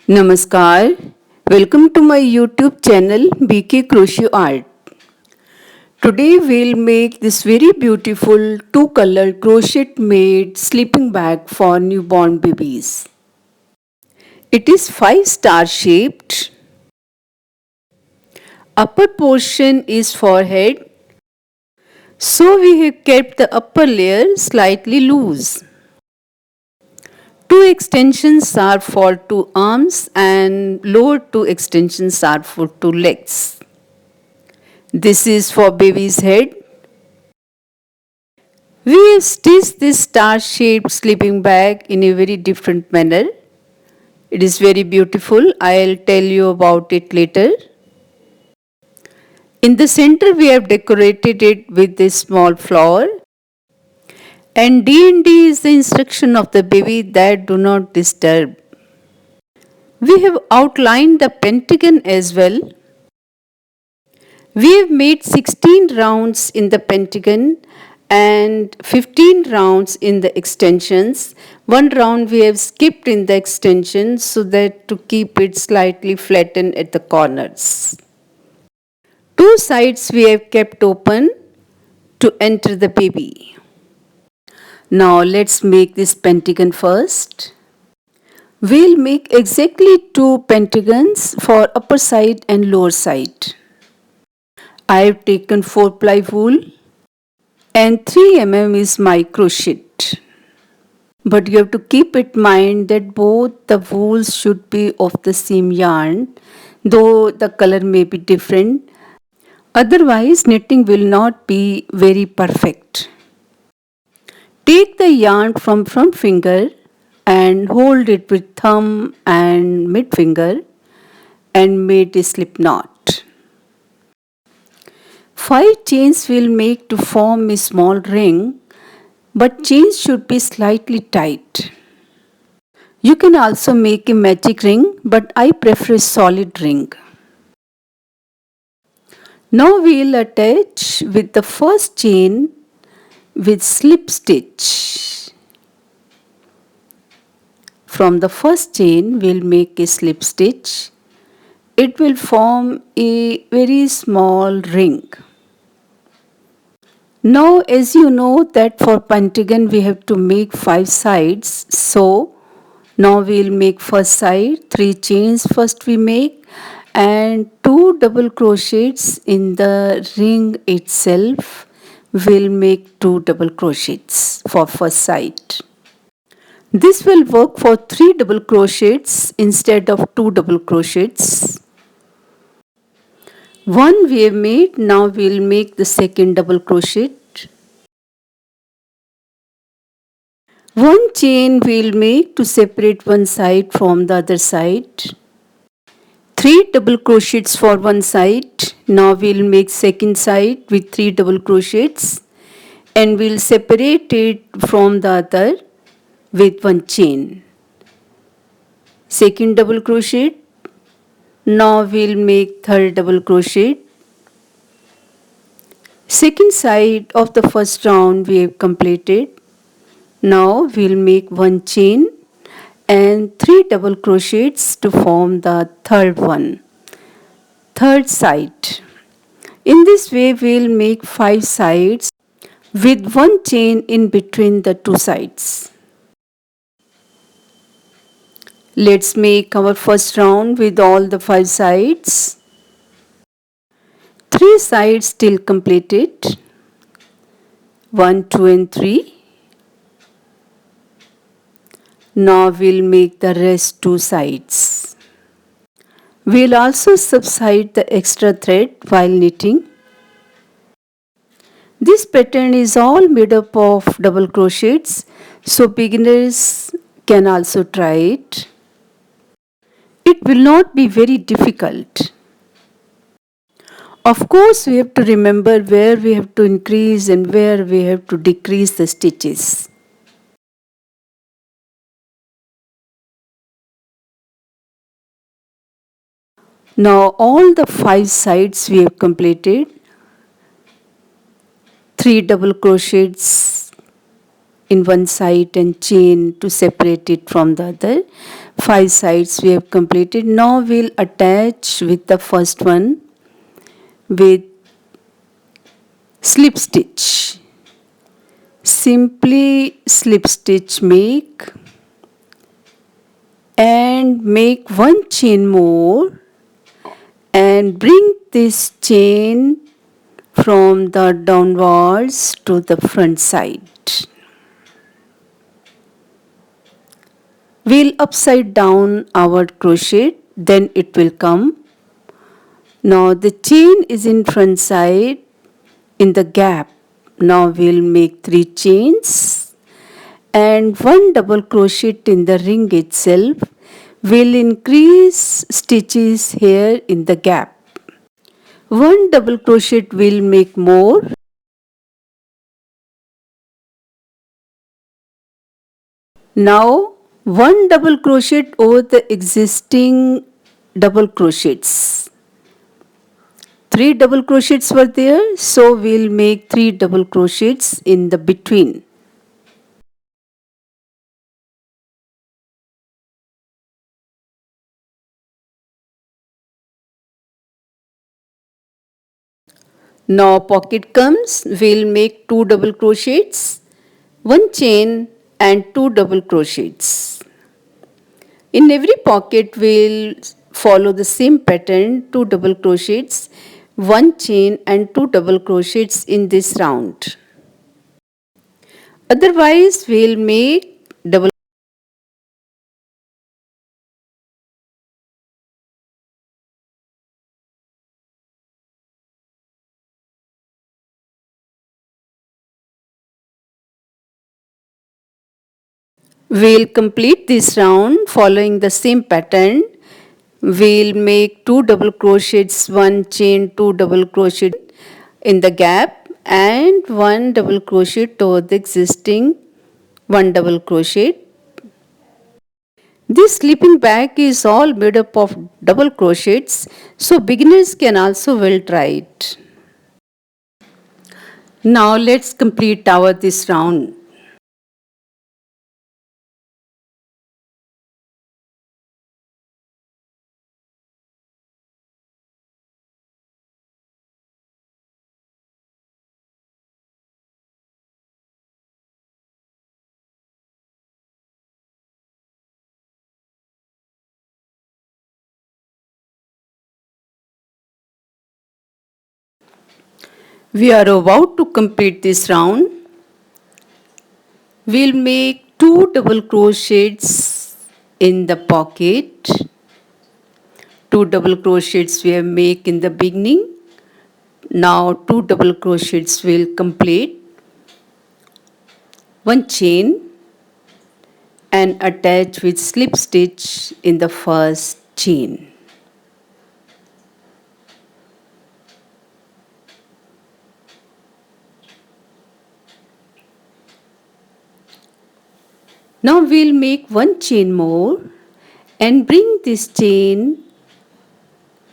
Namaskar. Welcome to my YouTube channel BK Crochet Art. Today we'll make this very beautiful two-color crochet made sleeping bag for newborn babies. It is 5-star shaped. Upper portion is for head, so we have kept the upper layer slightly loose. Two extensions are for two arms and lower two extensions are for two legs. This is for baby's head. We have stitched this star-shaped sleeping bag in a very different manner. It is very beautiful. I'll tell you about it later. In the center we have decorated it with this small flower. And D&D is the instruction of the baby that do not disturb. We have outlined the pentagon as well. We have made 16 rounds in the pentagon and 15 rounds in the extensions. One round we have skipped in the extensions so that to keep it slightly flattened at the corners. Two sides we have kept open to enter the baby. Now let's make this pentagon first. We'll make exactly two pentagons for upper side and lower side. I have taken 4-ply wool and 3 mm is my crochet. But you have to keep in mind that both the wools should be of the same yarn, though the color may be different. Otherwise, knitting will not be very perfect. Take the yarn from front finger and hold it with thumb and mid finger and make a slip knot. 5 chains will make to form a small ring, but chains should be slightly tight. You can also make a magic ring, but I prefer a solid ring. Now we will attach with the first chain with slip stitch. From the first chain we will make a slip stitch. It will form a very small ring. Now as you know that for pentagon we have to make 5 sides, so now we will make first side, 3 chains first we make and 2 double crochets in the ring itself. We'll make 2 double crochets for first side. This will work for 3 double crochets instead of 2 double crochets. One we have made, now we will make the second double crochet. One chain we will make to separate one side from the other side. 3 double crochets for one side. Now we will make second side with 3 double crochets and we will separate it from the other with one chain. Second double crochet. Now we will make third double crochet. Second side of the first round we have completed. Now we will make one chain and 3 double crochets to form the third one, third side. In this way we will make 5 sides with one chain in between the 2 sides. Let's make our first round with all the 5 sides. 3 sides still completed. 1, 2 and 3. Now we'll make the rest 2 sides. We'll also subside the extra thread while knitting. This pattern is all made up of double crochets, so beginners can also try it. It will not be very difficult. Of course, we have to remember where we have to increase and where we have to decrease the stitches. Now all the 5 sides we have completed. 3 double crochets in one side and chain to separate it from the other. 5 sides we have completed. Now we'll attach with the first one with slip stitch. Simply slip stitch make and make one chain more and bring this chain from the downwards to the front side. We'll upside down our crochet, then it will come. Now the chain is in front side in the gap. Now we'll make 3 chains and 1 double crochet in the ring itself. We'll increase stitches here in the gap. 1 double crochet will make more. Now 1 double crochet over the existing double crochets. 3 double crochets were there, so we'll make 3 double crochets in the between. Now pocket comes, we'll make 2 double crochets, 1 chain and 2 double crochets. In every pocket we'll follow the same pattern, 2 double crochets, 1 chain and 2 double crochets in this round. Otherwise we'll make double. We'll complete this round following the same pattern. We'll make 2 double crochets, 1 chain, 2 double crochet in the gap and 1 double crochet toward the existing 1 double crochet. This sleeping bag is all made up of double crochets, so beginners can also well try it. Now let's complete our this round. We are about to complete this round. We'll make 2 double crochets in the pocket. 2 double crochets we make in the beginning. Now 2 double crochets will complete. 1 chain and attach with slip stitch in the first chain. Now we'll make 1 chain more and bring this chain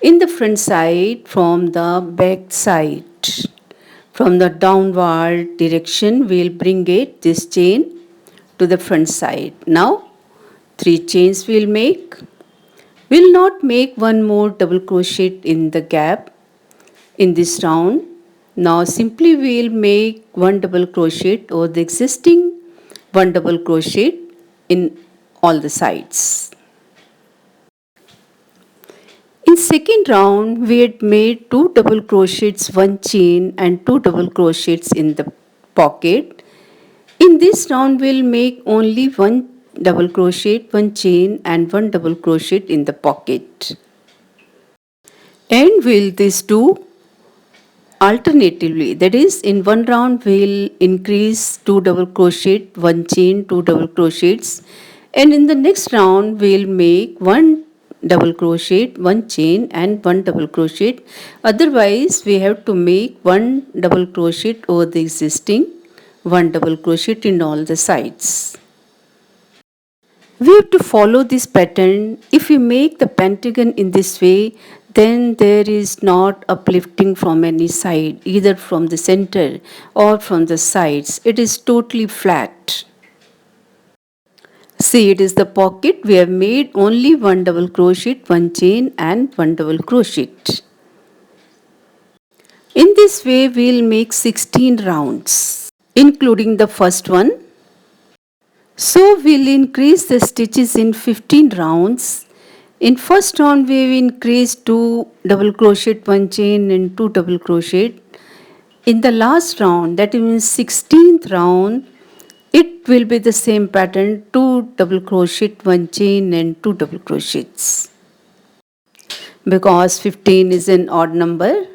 in the front side from the back side. From the downward direction we'll bring it this chain to the front side. Now 3 chains we'll make. We'll not make 1 more double crochet in the gap in this round. Now simply we'll make 1 double crochet over the existing 1 double crochet in all the sides. In second round we had made 2 double crochets, 1 chain and 2 double crochets in the pocket. In this round we'll make only 1 double crochet, 1 chain and 1 double crochet in the pocket. And we'll this do alternatively, that is in one round we'll increase 2 double crochet, 1 chain, 2 double crochets, and in the next round we'll make 1 double crochet, 1 chain and 1 double crochet. Otherwise we have to make 1 double crochet over the existing 1 double crochet in all the sides. We have to follow this pattern. If we make the pentagon in this way, then there is not uplifting from any side, either from the center or from the sides. It is totally flat. See, it is the pocket. We have made only one double crochet, one chain and one double crochet. In this way, we'll make 16 rounds, including the first one. So we'll increase the stitches in 15 rounds. In first round, we have increased 2 double crochet, 1 chain and 2 double crochet. In the last round, that means 16th round, it will be the same pattern, 2 double crochet, 1 chain and 2 double crochets. Because 15 is an odd number.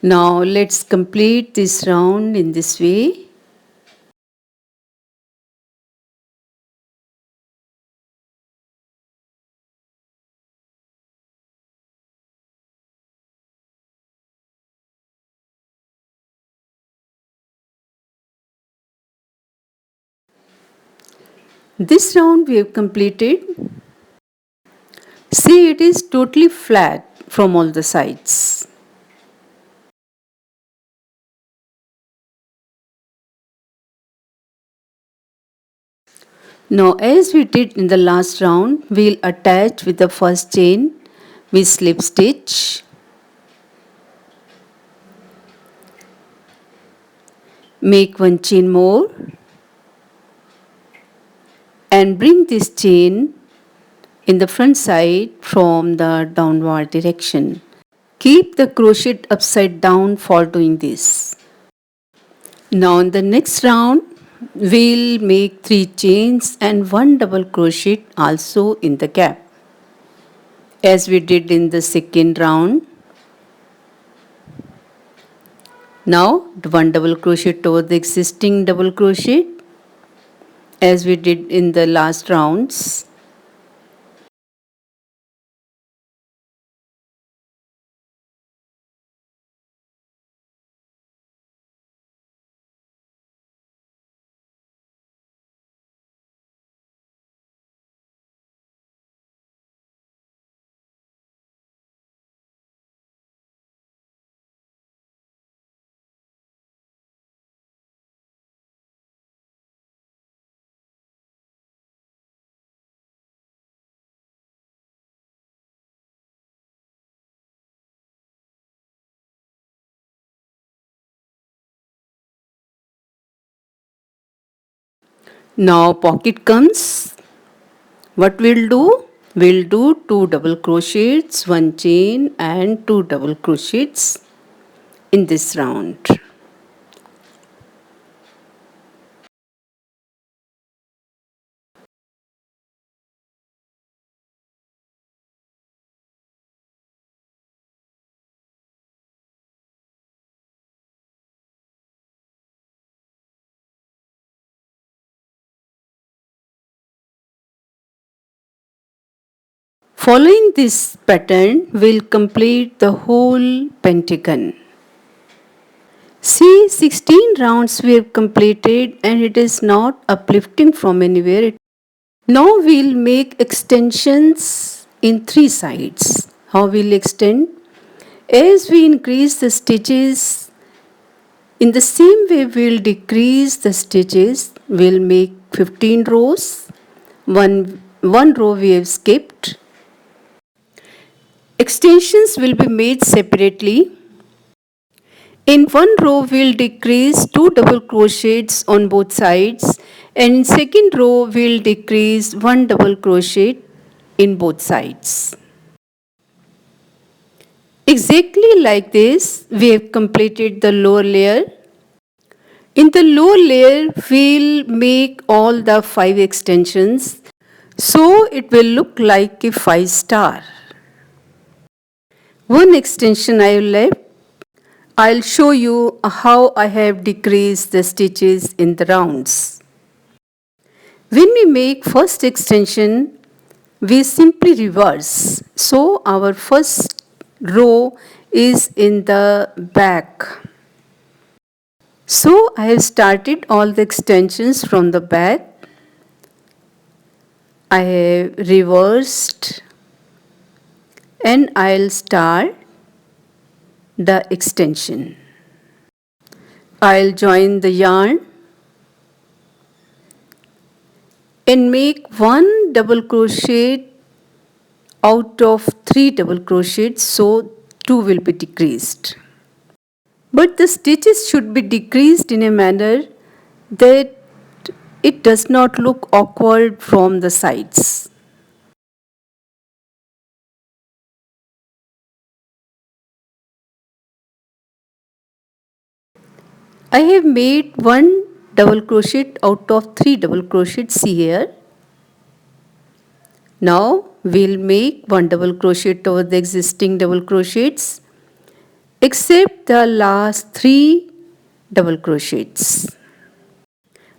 Now let's complete this round in this way. This round we have completed. See, it is totally flat from all the sides. Now, as we did in the last round, we'll attach with the first chain with slip stitch. Make one chain more and bring this chain in the front side from the downward direction. Keep the crochet upside down for doing this. Now in the next round, we'll make 3 chains and 1 double crochet also in the gap, as we did in the second round. Now 1 double crochet over the existing double crochet, as we did in the last rounds. Now pocket comes. What we'll do? We'll do 2 double crochets, 1 chain and 2 double crochets in this round. Following this pattern, we'll complete the whole pentagon. See, 16 rounds we have completed and it is not uplifting from anywhere. Now we'll make extensions in 3 sides. How we'll extend? As we increase the stitches, in the same way we'll decrease the stitches. We'll make 15 rows. One row we have skipped. Extensions will be made separately. In one row, we'll decrease 2 double crochets on both sides, and in second row, we'll decrease 1 double crochet in both sides. Exactly like this, we have completed the lower layer. In the lower layer, we'll make all the 5 extensions, so it will look like a 5-star. One extension I have left. I'll show you how I have decreased the stitches in the rounds. When we make first extension, we simply reverse. So our first row is in the back. So I have started all the extensions from the back. I have reversed and I'll start the extension. I'll join the yarn and make one double crochet out of 3 double crochets, so 2 will be decreased. But the stitches should be decreased in a manner that it does not look awkward from the sides. I have made one double crochet out of 3 double crochets here. Now we'll make one double crochet over the existing double crochets except the last 3 double crochets.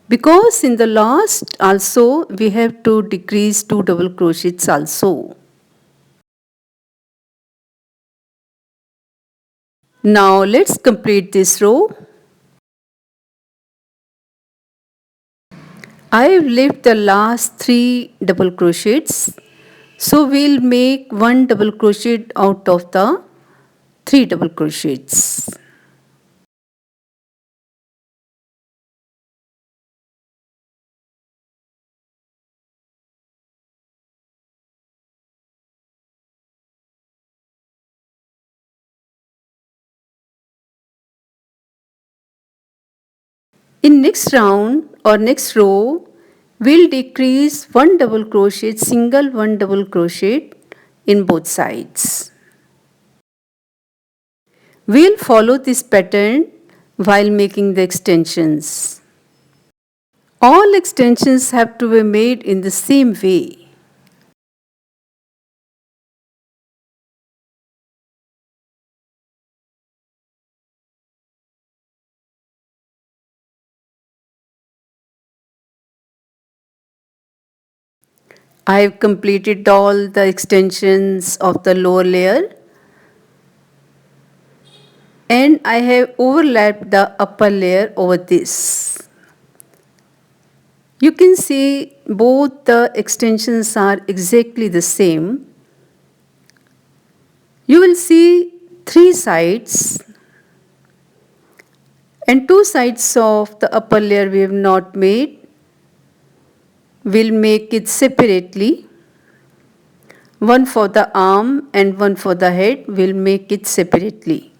Because in the last also we have to decrease 2 double crochets also. Now let's complete this row. I have left the last 3 double crochets, so we'll make one double crochet out of the 3 double crochets. In next round or next row, we'll decrease one double crochet, single one double crochet in both sides. We'll follow this pattern while making the extensions. All extensions have to be made in the same way. I have completed all the extensions of the lower layer and I have overlapped the upper layer over this. You can see both the extensions are exactly the same. You will see 3 sides and 2 sides of the upper layer we have not made. We'll make it separately. One for the arm and one for the head. We'll make it separately.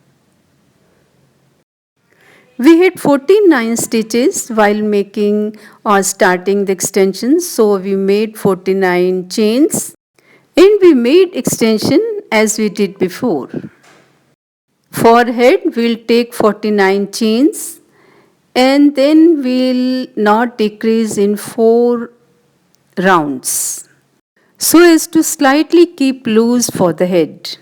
We had 49 stitches while making or starting the extensions, so we made 49 chains and we made extension as we did before. For head we'll take 49 chains and then we'll not decrease in 4 rounds so as to slightly keep loose for the head.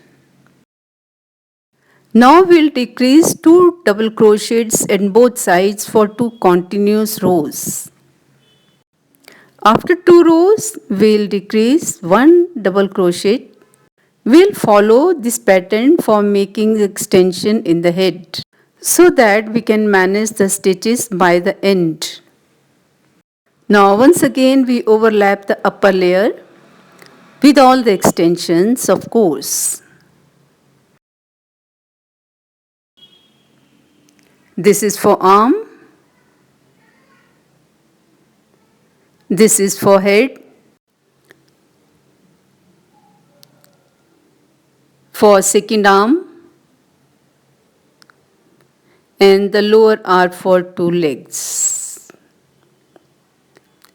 Now we'll decrease 2 double crochets in both sides for 2 continuous rows. After 2 rows, we'll decrease 1 double crochet. We'll follow this pattern for making the extension in the head so that we can manage the stitches by the end. Now once again we overlap the upper layer with all the extensions, of course. This is for arm. This is for head. For second arm. And the lower are for 2 legs.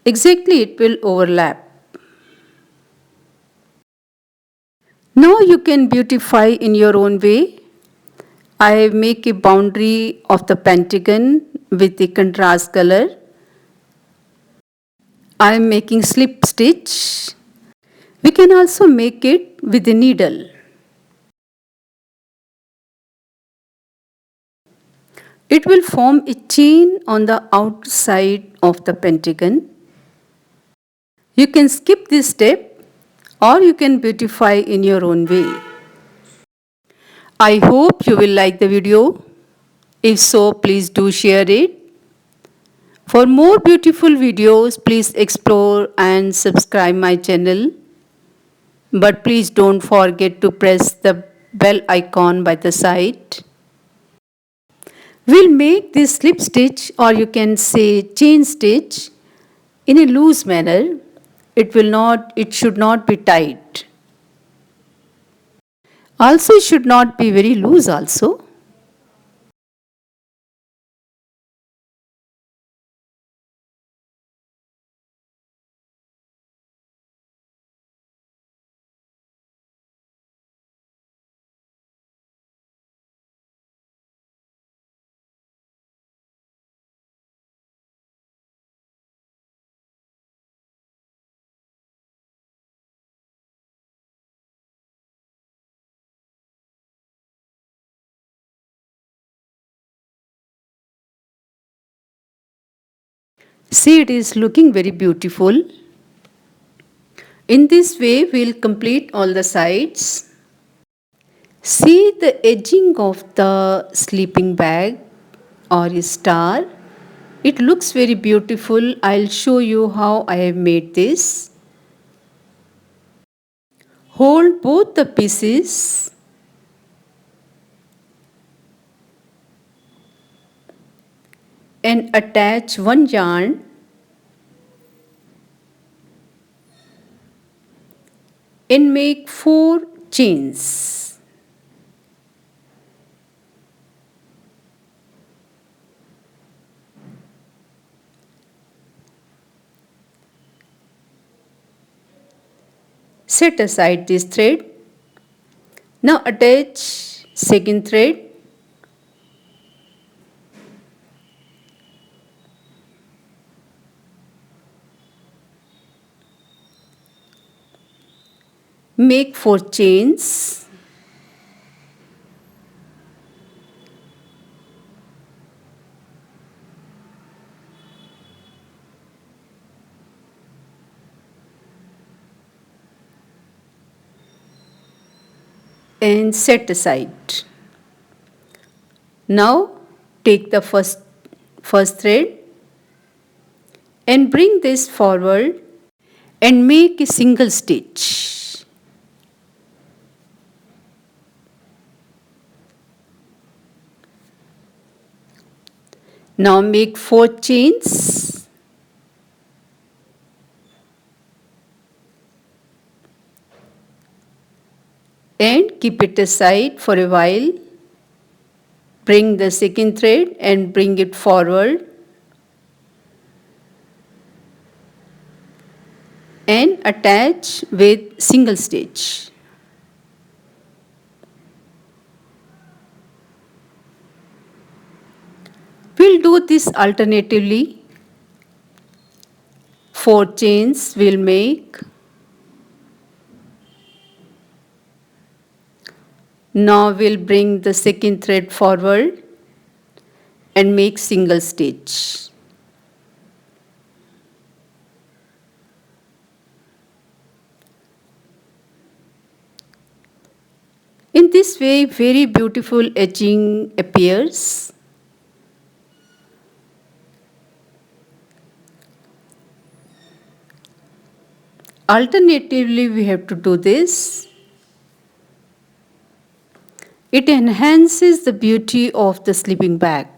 Exactly it will overlap. Now you can beautify in your own way. I make a boundary of the pentagon with the contrast color. I am making slip stitch. We can also make it with a needle. It will form a chain on the outside of the pentagon. You can skip this step or you can beautify in your own way. I hope you will like the video. If so, please do share it. For more beautiful videos, please explore and subscribe my channel. But please don't forget to press the bell icon by the side. We'll make this slip stitch or you can say chain stitch in a loose manner. It should not be tight. Also, it should not be very loose also. See, it is looking very beautiful. In this way, we'll complete all the sides. See the edging of the sleeping bag or a star. It looks very beautiful. I'll show you how I have made this. Hold both the pieces and attach one yarn and make 4 chains. Set aside this thread. Now attach second thread make 4 chains and set aside. Now take the first thread and bring this forward and make a single stitch. Now make 4 chains and keep it aside for a while. Bring the second thread and bring it forward and attach with single stitch. We'll do this alternatively. 4 chains we'll make. Now we'll bring the second thread forward and make single stitch. In this way, very beautiful edging appears. Alternatively, we have to do this. It enhances the beauty of the sleeping bag.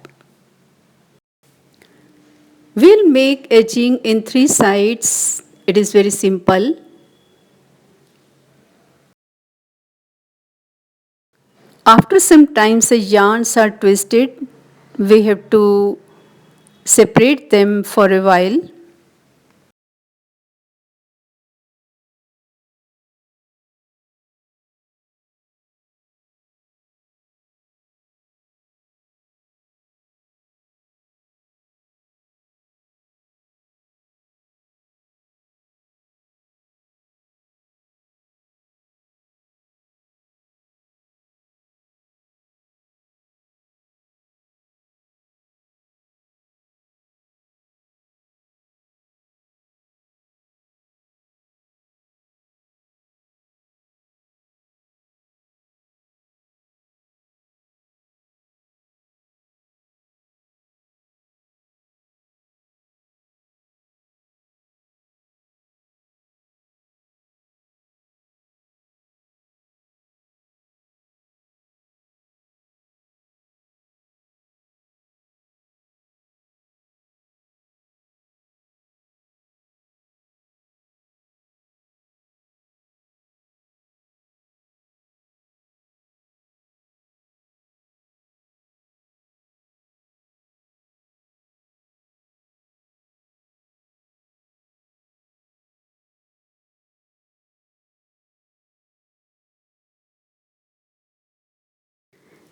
We'll make edging in 3 sides. It is very simple. After some time the yarns are twisted, we have to separate them for a while.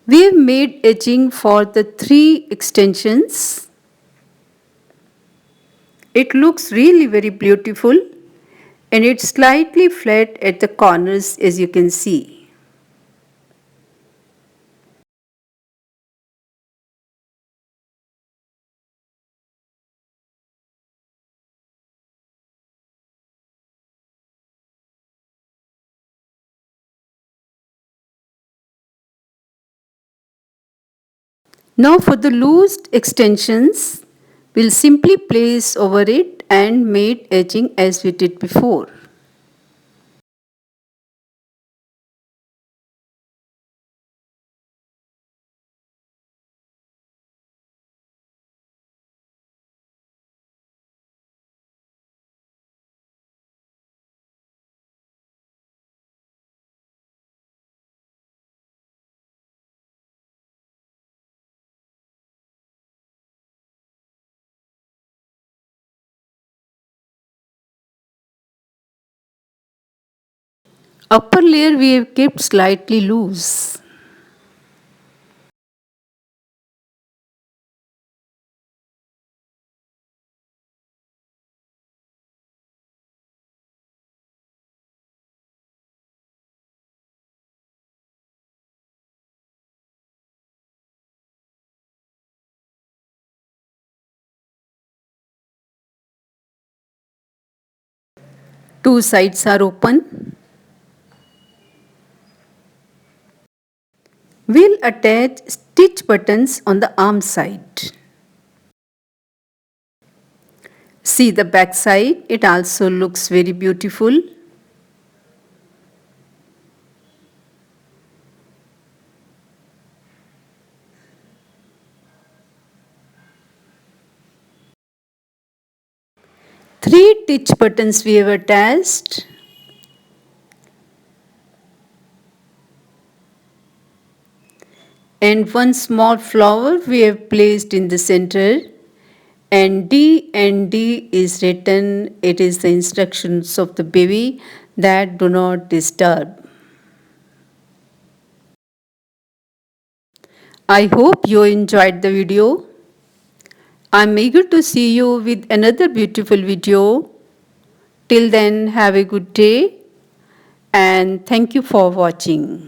We have made edging for the 3 extensions. It looks really very beautiful and it's slightly flat at the corners as you can see. Now for the loose extensions, we'll simply place over it and made edging as we did before. Upper layer we have kept slightly loose. Two sides are open. We'll attach stitch buttons on the arm side. See the back side, it also looks very beautiful. Three stitch buttons we have attached. And one small flower we have placed in the center. And D is written, it is the instructions of the baby that do not disturb. I hope you enjoyed the video. I'm eager to see you with another beautiful video. Till then, have a good day and thank you for watching.